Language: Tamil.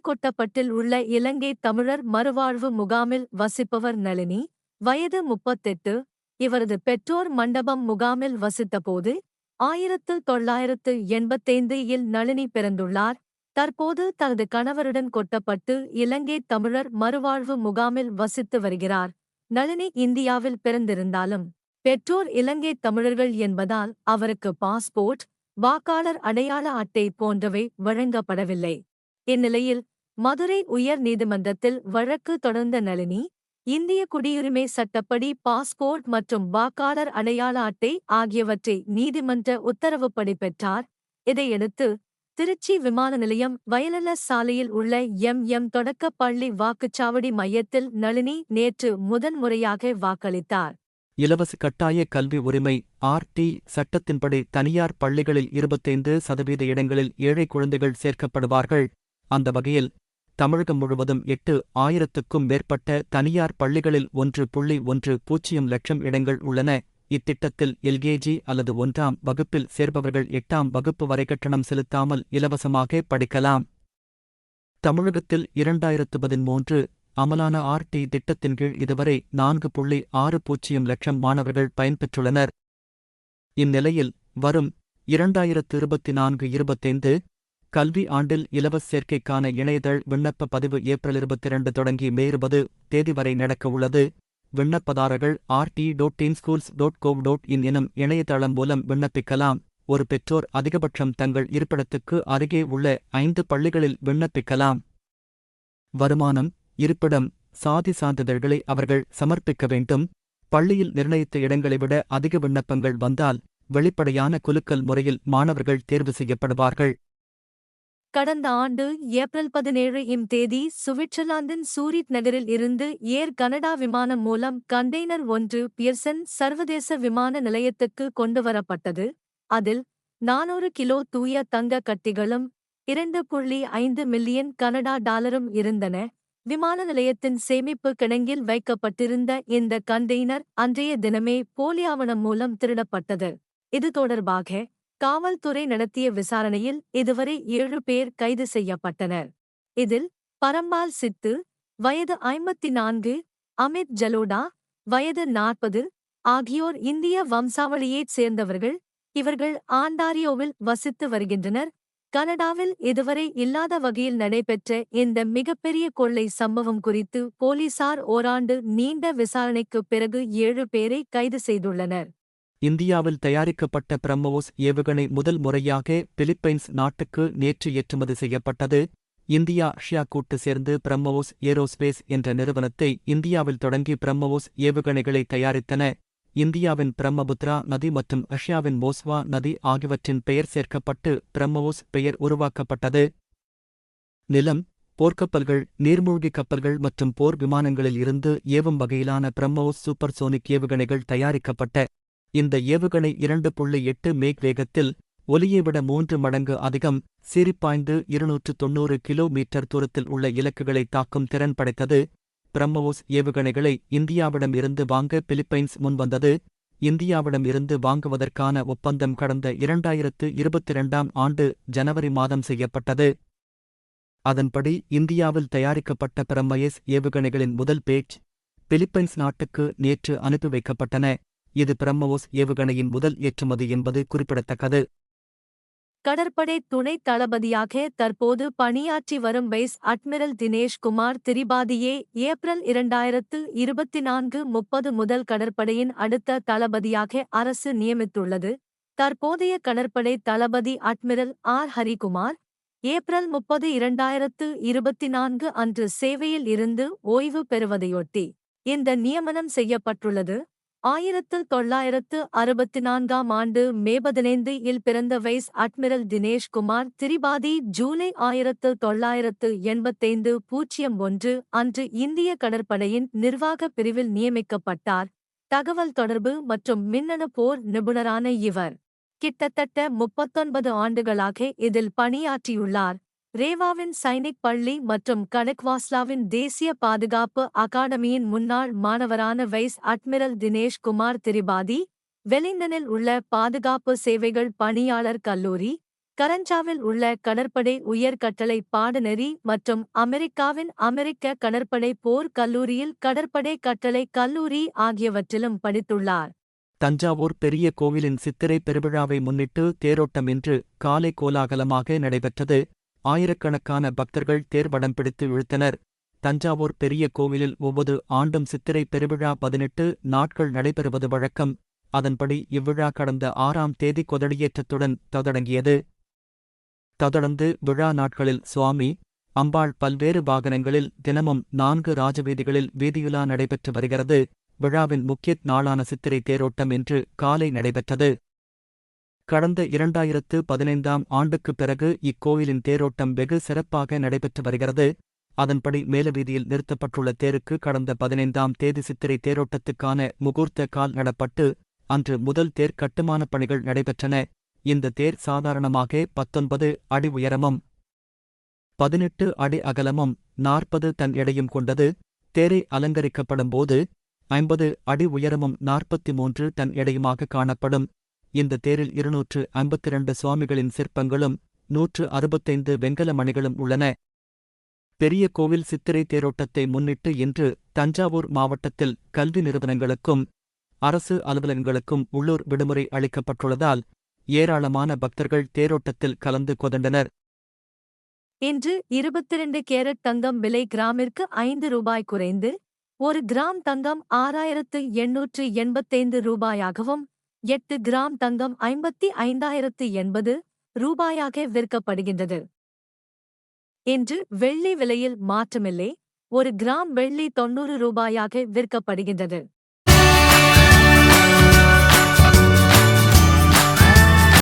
கொட்டப்பட்டில் உள்ள இலங்கை தமிழர் மறுவாழ்வு முகாமில் வசிப்பவர் நளினி, வயது 38. இவரது பெற்றோர் மண்டபம் முகாமில் வசித்தபோது 1985 நளினி பிறந்துள்ளார். தற்போது தனது கணவருடன் கொட்டப்பட்டு இலங்கை தமிழர் மறுவாழ்வு முகாமில் வசித்து வருகிறார். நளினி இந்தியாவில் பிறந்திருந்தாலும் பெற்றோர் இலங்கை தமிழர்கள் என்பதால் அவருக்கு பாஸ்போர்ட், வாக்காளர் அடையாள அட்டை போன்றவை வழங்கப்படவில்லை. இந்நிலையில் மதுரை உயர் நீதிமன்றத்தில் வழக்கு தொடர்ந்த நளினி, இந்திய குடியுரிமை சட்டப்படி பாஸ்போர்ட் மற்றும் வாக்காளர் அடையாள அட்டை ஆகியவற்றை நீதிமன்ற உத்தரவுப்படி பெற்றார். இதையடுத்து திருச்சி விமான நிலையம் வயலலஸ் சாலையில் உள்ள தொடக்கப் பள்ளி வாக்குச்சாவடி மையத்தில் நளினி நேற்று முதன்முறையாக வாக்களித்தார். இலவச கட்டாய கல்வி உரிமை (RT) சட்டத்தின்படி தனியார் பள்ளிகளில் 25% இடங்களில் ஏழை குழந்தைகள் சேர்க்கப்படுவார்கள். அந்த வகையில் தமிழகம் முழுவதும் 8,000க்கும் மேற்பட்ட தனியார் பள்ளிகளில் 1.10 லட்சம் இடங்கள் உள்ளன. இத்திட்டத்தில் எல்கேஜி அல்லது 1ஆம் வகுப்பில் சேர்பவர்கள் 8ஆம் வகுப்பு வரை கட்டணம் செலுத்தாமல் இலவசமாக படிக்கலாம். தமிழகத்தில் 2013 அமலான RT திட்டத்தின் கீழ் இதுவரை 4.60 லட்சம் மாணவர்கள் பயன்பெற்றுள்ளனர். இந்நிலையில் வரும் 2024-25 கல்வி ஆண்டில் இலவச சேர்க்கைக்கான இணையதழ் விண்ணப்ப பதிவு ஏப்ரல் 22 தொடங்கி மே 20 தேதி வரை நடக்கவுள்ளது. விண்ணப்பதாரர்கள் rt.teenschools.gov.in எனும் இணையதளம் மூலம் விண்ணப்பிக்கலாம். ஒரு பெற்றோர் அதிகபட்சம் தங்கள் இருப்பிடத்துக்கு அருகே உள்ள 5 பள்ளிகளில் விண்ணப்பிக்கலாம். வருமானம், இருப்பிடம், சாதி சான்றிதழ்களை அவர்கள் சமர்ப்பிக்க வேண்டும். பள்ளியில் நிர்ணயித்த இடங்களை விட அதிக விண்ணப்பங்கள் வந்தால் வெளிப்படையான குலுக்கல் முறையில் மாணவர்கள் தேர்வு செய்யப்படுவார்கள். கடந்த ஆண்டு ஏப்ரல் 17 தேதி சுவிட்சர்லாந்தின் சூரிச் நகரில் இருந்து ஏர் கனடா விமானம் மூலம் கண்டெய்னர் ஒன்று பியர்சன் சர்வதேச விமான நிலையத்துக்கு கொண்டுவரப்பட்டது. அதில் 400 கிலோ தூய தங்க கட்டிகளும் 2.5 மில்லியன் கனடா டாலரும் இருந்தன. விமான நிலையத்தின் சேமிப்பு கிடங்கில் வைக்கப்பட்டிருந்த இந்த கண்டெய்னர் அன்றைய தினமே போலி ஆவணம் மூலம் திருடப்பட்டது. இது தொடர்பாக காவல்துறை நடத்திய விசாரணையில் இதுவரை 7 பேர் கைது செய்யப்பட்டனர். இதில் பரம்பால் சித்து, வயது 54, அமித் ஜலோடா, வயது 40 ஆகியோர் இந்திய வம்சாவளியைச் சேர்ந்தவர்கள். இவர்கள் ஆண்டாரியோவில் வசித்து வருகின்றனர். கனடாவில் இதுவரை இல்லாத வகையில் நடைபெற்ற இந்த மிகப்பெரிய கொள்ளை சம்பவம் குறித்து போலீசார் ஓராண்டு நீண்ட விசாரணைக்குப் பிறகு 7 பேரை கைது செய்துள்ளனர். இந்தியாவில் தயாரிக்கப்பட்ட பிரம்மோஸ் ஏவுகணை முதல் முறையாக பிலிப்பைன்ஸ் நாட்டுக்கு நேற்று ஏற்றுமதி செய்யப்பட்டது. இந்தியா ரஷ்யா கூட்டு சேர்ந்து பிரம்மோஸ் ஏரோஸ்பேஸ் என்ற நிறுவனத்தை இந்தியாவில் தொடங்கி பிரம்மோஸ் ஏவுகணைகளை தயாரித்தன. இந்தியாவின் பிரம்மபுத்ரா நதி மற்றும் ரஷ்யாவின் மோஸ்வா நதி ஆகியவற்றின் பெயர் சேர்க்கப்பட்டு பிரம்மோஸ் பெயர் உருவாக்கப்பட்டது. நிலம், போர்க்கப்பல்கள், நீர்மூழ்கி கப்பல்கள் மற்றும் போர் விமானங்களில் இருந்து ஏவும் வகையிலான பிரம்மோஸ் சூப்பர்சோனிக் ஏவுகணைகள் தயாரிக்கப்பட்ட இந்த ஏவுகணை 2.8 மேக் வேகத்தில் ஒலியை விட 3 மடங்கு அதிகம் சீறிப்பாய்ந்து 290 கிலோமீட்டர் தூரத்தில் உள்ள இலக்குகளை தாக்கும் திறன் படைத்தது. பிரம்மோஸ் ஏவுகணைகளை இந்தியாவிடம் இருந்து வாங்க பிலிப்பைன்ஸ் முன்வந்தது. இந்தியாவிடம் இருந்து வாங்குவதற்கான ஒப்பந்தம் கடந்த 2022ஆம் ஆண்டு ஜனவரி மாதம் செய்யப்பட்டது. அதன்படி இந்தியாவில் தயாரிக்கப்பட்ட பிரம்மோஸ் ஏவுகணைகளின் முதல் பேட்ச் பிலிப்பைன்ஸ் நாட்டுக்கு நேற்று அனுப்பி வைக்கப்பட்டன. இது பிரம்மோஸ் ஏவுகணையின் முதல் ஏற்றுமதி என்பது குறிப்பிடத்தக்கது. கடற்படை துணை தளபதியாக தற்போது பணியாற்றி வரும் வைஸ் அட்மிரல் தினேஷ் குமார் திரிபாதியே ஏப்ரல் 2024-30 முதல் கடற்படையின் அடுத்த தளபதியாக அரசு நியமித்துள்ளது. தற்போதைய கடற்படை தளபதி அட்மிரல் ஆர். ஹரிகுமார் ஏப்ரல் 30, 2024 அன்று சேவையில் இருந்து ஓய்வு பெறுவதையொட்டி இந்த நியமனம் செய்யப்பட்டுள்ளது. 1964ஆம் ஆண்டு மே 15 பிறந்த வைஸ் அட்மிரல் தினேஷ் குமார் திரிபாதி ஜூலை 1985 அன்று இந்திய கடற்படையின் நிர்வாகப் பிரிவில் நியமிக்கப்பட்டார். தகவல் தொடர்பு மற்றும் மின்னணு போர் நிபுணரான இவர் கிட்டத்தட்ட 39 ஆண்டுகளாக இதில் பணியாற்றியுள்ளார். ரேவாவின் சைனிக் பள்ளி மற்றும் கனக்வாஸ்லாவின் தேசிய பாதுகாப்பு அகாடமியின் முன்னாள் மாணவரான வைஸ் அட்மிரல் தினேஷ் குமார் திரிபாதி, வெலிங்டனில் உள்ள பாதுகாப்பு சேவைகள் பணியாளர் கல்லூரி, கரஞ்சாவில் உள்ள கடற்படை உயர்கட்டளை பாடநெறி மற்றும் அமெரிக்காவின் அமெரிக்க கடற்படை போர் கல்லூரியில் கடற்படை கட்டளை கல்லூரி ஆகியவற்றிலும் படித்துள்ளார். தஞ்சாவூர் பெரிய கோவிலின் சித்திரை பெருவிழாவை முன்னிட்டு தேரோட்டம் இன்று காலை கோலாகலமாக நடைபெற்றது. ஆயிரக்கணக்கான பக்தர்கள் தேர் வடம் பிடித்து இழுத்தனர். தஞ்சாவூர் பெரிய கோவிலில் ஒவ்வொரு ஆண்டும் சித்திரை பெருவிழா 18 நாட்கள் நடைபெறுவது வழக்கம். அதன்படி இவ்விழா கடந்த 6ஆம் தேதி கொதடியேற்றத்துடன் தொடங்கியது. தொடர்ந்து விழா நாட்களில் சுவாமி, அம்பாள் பல்வேறு வாகனங்களில் தினமும் 4 ராஜவீதிகளில் வீதியுலா நடைபெற்று வருகிறது. விழாவின் முக்கிய நாளான சித்திரை தேரோட்டம் இன்று காலை நடைபெற்றது. கடந்த 2015ஆம் ஆண்டுக்குப் பிறகு இக்கோயிலின் தேரோட்டம் வெகு சிறப்பாக நடைபெற்று வருகிறது. அதன்படி மேலவீதியில் நிறுத்தப்பட்டுள்ள தேருக்கு கடந்த 15ஆம் தேதி சித்திரை தேரோட்டத்துக்கான முகூர்த்த கால் நடப்பட்டு அன்று முதல் தேர் கட்டுமானப் பணிகள் நடைபெற்றன. இந்த தேர் சாதாரணமாக 19 அடி உயரமும் 18 அடி அகலமும் 40 டன் எடையும் கொண்டது. தேரை அலங்கரிக்கப்படும் போது 50 அடி உயரமும் 43 டன் எடையுமாக காணப்படும். இந்த தேரில் 252 சுவாமிகளின் சிற்பங்களும் 165 வெண்கல மணிகளும் உள்ளன. பெரிய கோவில் சித்திரை தேரோட்டத்தை முன்னிட்டு இன்று தஞ்சாவூர் மாவட்டத்தில் கல்வி நிறுவனங்களுக்கும் அரசு அலுவலகங்களுக்கும் உள்ளூர் விடுமுறை அளிக்கப்பட்டுள்ளதால் ஏராளமான பக்தர்கள் தேரோட்டத்தில் கலந்து கொண்டனர். இன்று 22 கேரட் தங்கம் விலை கிராமிற்கு 5 ரூபாய் குறைந்து 1 கிராம் தங்கம் 6885 ரூபாயாகவும் 8 கிராம் தங்கம் 55,080 ரூபாயாக விற்கப்படுகின்றது. இன்று வெள்ளி விலையில் மாற்றமில்லை. 1 கிராம் வெள்ளி 90 ரூபாயாக விற்கப்படுகின்றது.